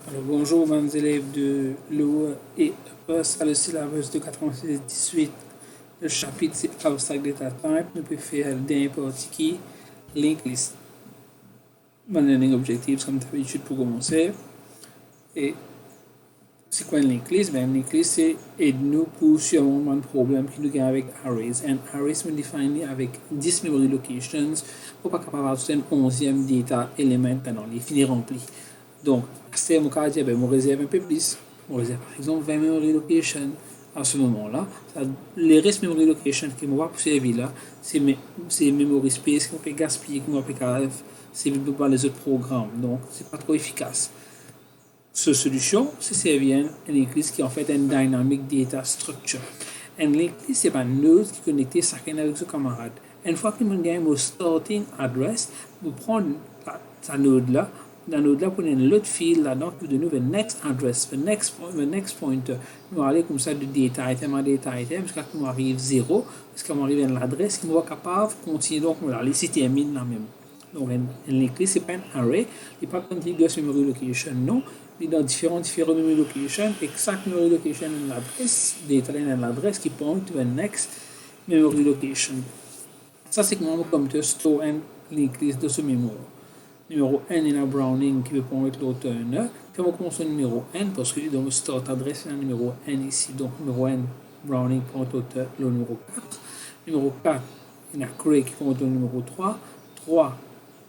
Alors, bonjour, mes élèves de l'OE et EPOS à le syllabus de 96-18. Le chapitre, c'est Abstract Data Type. Nous pouvons faire d'un partie qui Linked List. Learning Objectives, comme d'habitude, pour commencer. Et c'est quoi une linked list? Ben, une linked list, c'est aide-nous pour surmonter un problème qui nous gagne avec arrays. Un array, c'est défini avec 10 memory locations pour pas capable d'avoir un 11e data element dans les finis remplis. Donc, à ce moment-là, je réserve un peu plus. Je réserve par exemple 20 memory locations. À ce moment-là, les restes memory locations qui m'ont pour servir là, c'est memory space qu'on peut gaspiller, qu'on peut servir par les autres programmes. Donc, c'est pas trop efficace. Cette solution, c'est servir un linked list qui est en fait un dynamic data structure. Un linked list, c'est pas une node qui connecte chacun avec son camarade. Une fois que nous avons un starting address, nous prenons sa node là, dans node là, pour une autre file là-dedans, qui nous donne le next address, le next pointer. Nous allons comme ça de data item à data item, jusqu'à ce qu'on arrive 0, jusqu'à ce qu'on arrive à l'adresse qui nous est capable de continuer. Donc, on va aller si termine la même. Donc, un linked list, ce n'est pas un array, il n'est pas contiguous memory location, non. Il y a différentes memory locations, et chaque memory location a l'adresse, data line a l'adresse qui point to the next memory location. Ça, c'est comment le computer store un linked list de ce mémoire. Numéro n, il y a Browning qui veut pointer l'autre 1. Puis on commence au numéro n parce que dans le start adresse, il y a le numéro n ici. Donc, numéro n, Browning pointe l'auteur le numéro 4. Numéro 4, il y a Cray qui pointe au numéro 3. 3,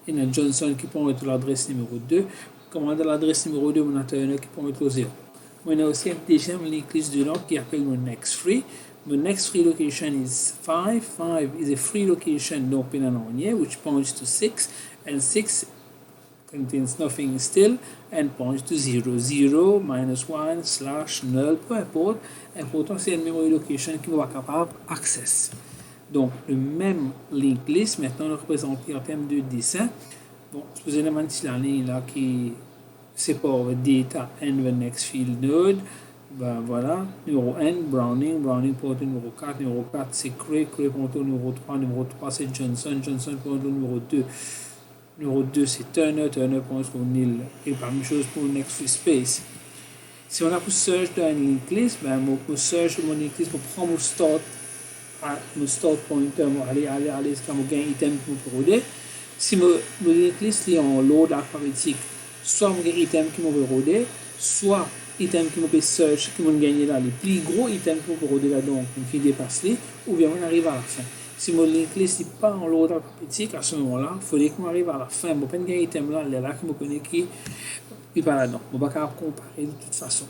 il y a Johnson qui pointe l'adresse numéro 2. Comme dans l'adresse numéro 2, on a Turner qui pointe au 0. On a aussi un deuxième linked list de l'autre qui appelle mon next free. The next free location is 5. 5 is a free location open and on here, which points to 6. And 6 contains nothing still and points to 0. 0, -1, / null, peu importe. Important, c'est une memory location qui va être capable d'access. Donc, le même linked list, maintenant, le représenté en termes de dessin. Bon, supposément, c'est la ligne là qui sépare data and the next field node. Ben voilà, numéro n, Browning pour le numéro 4, numéro 4 c'est Cray pour le numéro 3, numéro 3 c'est Johnson pour le numéro 2. Numéro 2, c'est Turner pour le nil. Et la même chose pour le next free space. Si on a pour search dans une linked list, ben, pour search mon linked list, pour prendre mon start pointer, aller jusqu'à mon gain item pour roder. Si mon linked list est en load alphabétique, soit mon gain item qui m'a roder, soit item qui m'a search, qui m'a gagné là, les plus gros items qui m'a roder là-dedans, qui dépasse les, ou bien on arrive à la fin. Si mon linked list n'est pas en l'ordre alphabétique, à ce moment-là, il faudrait qu'on arrive à la fin. Je ne peux pas gagner item là, les là qui me connaît qui n'est pas là-dedans. Je ne peux pas comparer de toute façon.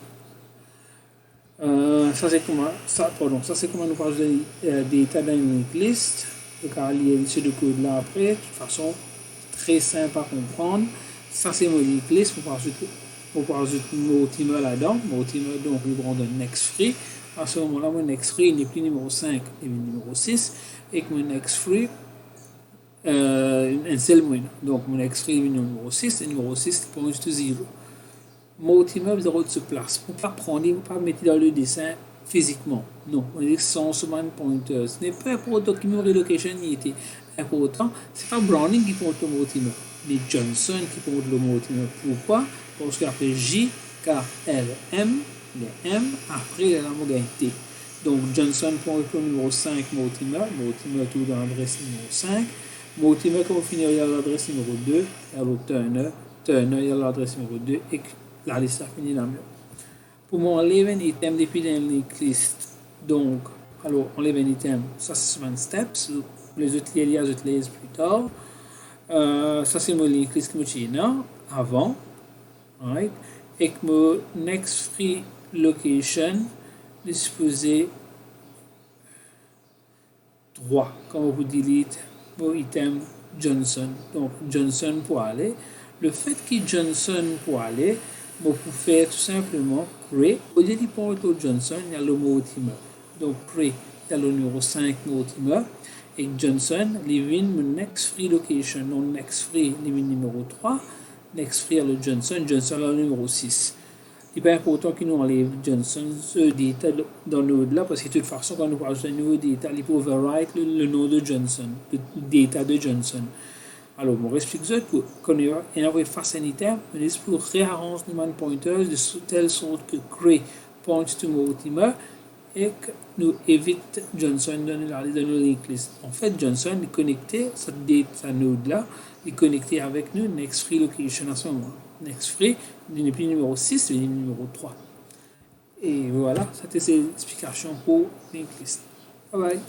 Ça c'est comment nous parlons des data dans une linked list. Je vais lire ce de code là après. De toute façon, très simple à comprendre. Ça c'est mon linked list. On peut ajouter mon timer là-dedans. Mon timer, donc, je prends un next free. À ce moment-là, mon next free n'est plus numéro 5, mais numéro 6. Et que mon next free, un seul moyen. Donc, mon next free est numéro 6, et numéro 6 point to 0. Mon timer, 0 de se place. Pour ne pas prendre, pour ne pas mettre dans le dessin physiquement. Non, on dit que sans seulement pointer. Ce n'est pas important que mon relocation y était important. Ce n'est pas Browning qui pointe le mot timer, mais Johnson qui pointe le mot timer. Pourquoi? Parce qu'après J, K, L, M, le M, après il y a la mot T. Donc Johnson pointe le numéro 5, Mortimer tout dans l'adresse numéro 5. Mortimer, quand on finit, il y a l'adresse numéro 2, il y a l'autre Turner, il y a l'adresse numéro 2, et la liste a fini la même. Pour moi, enlever un item depuis la linked list. Donc, alors, enlever un item, ça c'est un steps. Les autres liens, je les laisse plus tard. Ça c'est mon linked list que je suis avant. Right? Et que mon next free location disposé 3. Comme vous delete mon item Johnson. Donc, Johnson pour aller. Le fait que Johnson pour aller, je peux faire tout simplement Cray. Au lieu de prendre Johnson, il y a le mot timer. Donc, Cray, il y a le numéro 5 mot timer. Et Johnson, il vient mon next free location. Donc, next free, il vient numéro 3. Next free, le Johnson a le numéro 6. Il n'est pas important que nous enlève Johnson ce data dans le node là, parce que de toute façon, quand nous parlons de nouveau data, il peut overwrite le nom de Johnson, le data de Johnson. Alors, je explique ça pour qu'on ait une face sanitaire, mais c'est pour réarranger nos pointers de telle sorte que crée point to Mortimer et que nous évite Johnson de nos link list. En fait, Johnson est connecté, cette date, sa node là, est connecté avec nous, next free location à ce moment. Next free, n'est plus numéro 6, mais numéro 3. Et voilà, c'était l'explication pour link list. Bye bye.